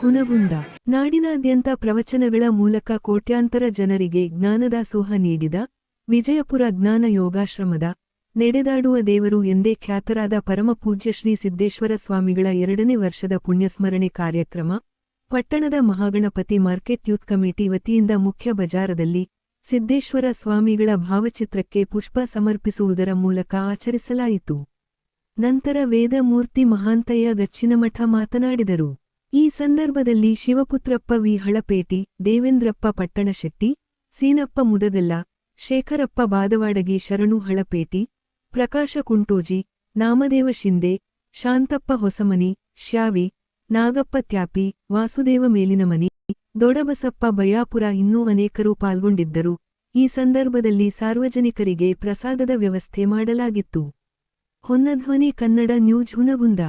ಹುನಗುಂದ ನಾಡಿನಾದ್ಯಂತ ಪ್ರವಚನಗಳ ಮೂಲಕ ಕೋಟ್ಯಾಂತರ ಜನರಿಗೆ ಜ್ಞಾನದಾಸೋಹ ನೀಡಿದ ವಿಜಯಪುರ ಜ್ಞಾನ ಯೋಗಾಶ್ರಮದ ನಡೆದಾಡುವ ದೇವರು ಎಂದೇ ಖ್ಯಾತರಾದ ಪರಮಪೂಜ್ಯ ಶ್ರೀ ಸಿದ್ದೇಶ್ವರ ಸ್ವಾಮಿಗಳ 2ನೇ ವರ್ಷದ ಪುಣ್ಯಸ್ಮರಣೆ ಕಾರ್ಯಕ್ರಮ ಪಟ್ಟಣದ ಮಹಾಗಣಪತಿ ಮಾರ್ಕೆಟ್ ಯೂತ್ ಕಮಿಟಿ ವತಿಯಿಂದ ಮುಖ್ಯ ಬಜಾರದಲ್ಲಿ ಸಿದ್ದೇಶ್ವರ ಸ್ವಾಮಿಗಳ ಭಾವಚಿತ್ರಕ್ಕೆ ಪುಷ್ಪ ಸಮರ್ಪಿಸುವುದರ ಮೂಲಕ ಆಚರಿಸಲಾಯಿತು. ನಂತರ ವೇದಮೂರ್ತಿ ಮಹಾಂತಯ್ಯ ಗಚ್ಚಿನಮಠ ಮಾತನಾಡಿದರು. ಈ ಸಂದರ್ಭದಲ್ಲಿ ಶಿವಪುತ್ರಪ್ಪ ವಿ ಹಳಪೇಟಿ, ದೇವೇಂದ್ರಪ್ಪ ಪಟ್ಟಣಶೆಟ್ಟಿ, ಸೀನಪ್ಪ ಮುದಗಲ್ಲ, ಶೇಖರಪ್ಪ ಬಾದವಾಡಗಿ, ಶರಣು ಹಳಪೇಟಿ, ಪ್ರಕಾಶ ಕುಂಟೋಜಿ, ನಾಮದೇವ ಶಿಂದೆ, ಶಾಂತಪ್ಪ ಹೊಸಮನಿ, ಶ್ಯಾವಿ, ನಾಗಪ್ಪ ತ್ಯಾಪಿ, ವಾಸುದೇವ ಮೇಲಿನಮನಿ, ದೊಡಬಸಪ್ಪ ಬಯಾಪುರ ಇನ್ನೂ ಅನೇಕರು ಪಾಲ್ಗೊಂಡಿದ್ದರು. ಈ ಸಂದರ್ಭದಲ್ಲಿ ಸಾರ್ವಜನಿಕರಿಗೆ ಪ್ರಸಾದದ ವ್ಯವಸ್ಥೆ ಮಾಡಲಾಗಿತ್ತು. ಹೊನ್ನಧ್ವನಿ ಕನ್ನಡ ನ್ಯೂಸ್ ಹುನಗುಂದ.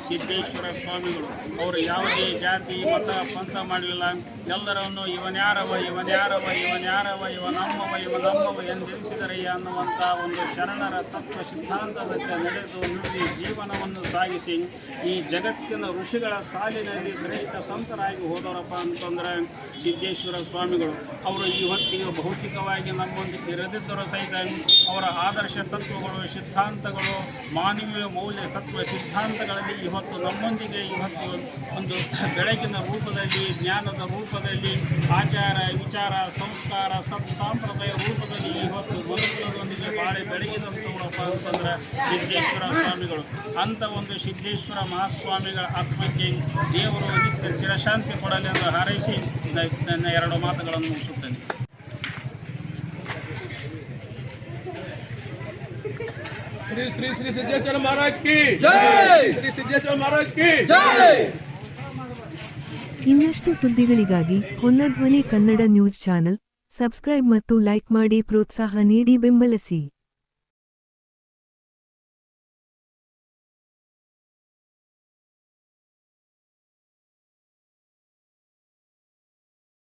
ಸಿದ್ದೇಶ್ವರ ಸ್ವಾಮಿಗಳು ಅವರು ಯಾವುದೇ ಜಾತಿ ಮತ ಪಂಥ ಮಾಡಲಿಲ್ಲ. ಎಲ್ಲರನ್ನು ಇವನ್ಯಾರವ ಇವನ್ಯಾರವ ಇವನ್ಯಾರವ ಇವನಮ್ಮವ ಎಂದೆನಿಸಿದರಯ್ಯ ಅನ್ನುವಂಥ ಒಂದು ಶರಣರ ತತ್ವ ಸಿದ್ಧಾಂತದಂತೆ ನಡೆದು ನುಡಿ ಜೀವನವನ್ನು ಸಾಗಿಸಿ ಈ ಜಗತ್ತಿನ ಋಷಿಗಳ ಸಾಲಿನಲ್ಲಿ ಶ್ರೇಷ್ಠ ಸಂತರಾಗಿ ಹೋದವರಪ್ಪ ಅಂತಂದರೆ ಸಿದ್ದೇಶ್ವರ ಸ್ವಾಮಿಗಳು. ಅವರು ಈ ಹೊತ್ತಿಗೆ ಭೌತಿಕವಾಗಿ ನಮ್ಮೊಂದಿಗೆ ಇರದಿದ್ದರೂ ಸಹಿತ ಅವರ ಆದರ್ಶ ತತ್ವಗಳು, ಸಿದ್ಧಾಂತಗಳು, ಮಾನವೀಯ ಮೌಲ್ಯ ತತ್ವ ಸಿದ್ಧಾಂತಗಳಲ್ಲಿ ಇವತ್ತು ನಮ್ಮೊಂದಿಗೆ ಇವತ್ತು ಒಂದು ಬೆಳಕಿನ ರೂಪದಲ್ಲಿ, ಜ್ಞಾನದ ರೂಪದಲ್ಲಿ, ಆಚಾರ ವಿಚಾರ ಸಂಸ್ಕಾರ ಸತ್ಸಾಂಪ್ರದಾಯ ರೂಪದಲ್ಲಿ ಇವತ್ತು ಮನುಷ್ಯರೊಂದಿಗೆ ಬಾಳೆ ಬೆಳಗಿದಂಥವರಪ್ಪ ಅಂತಂದ್ರೆ ಸಿದ್ದೇಶ್ವರ ಸ್ವಾಮಿಗಳು. ಅಂಥ ಒಂದು ಸಿದ್ದೇಶ್ವರ ಮಹಾಸ್ವಾಮಿಗಳ ಆತ್ಮಕ್ಕೆ ದೇವರು ನಿತ್ಯ ಚಿರಶಾಂತಿ ಕೊಡಲಿ ಎಂದು ಹಾರೈಸಿ ನನ್ನ 2 ಮಾತುಗಳನ್ನು ಮುಗಿಸುತ್ತೇನೆ. श्री श्री श्री सिद्धेश्वर महाराज की जय. श्री सिद्धेश्वर महाराज की जय. ಇನ್ನಷ್ಟು ಸುದ್ದಿಗಳಿಗಾಗಿ ಹೊನ್ನಧ್ವನಿ ಕನ್ನಡ ನ್ಯೂಸ್ ಚಾನೆಲ್ ಸಬ್ಸ್ಕ್ರೈಬ್ ಮತ್ತು ಲೈಕ್ ಮಾಡಿ ಪ್ರೋತ್ಸಾಹ ನೀಡಿ ಬೆಂಬಲಿಸಿ.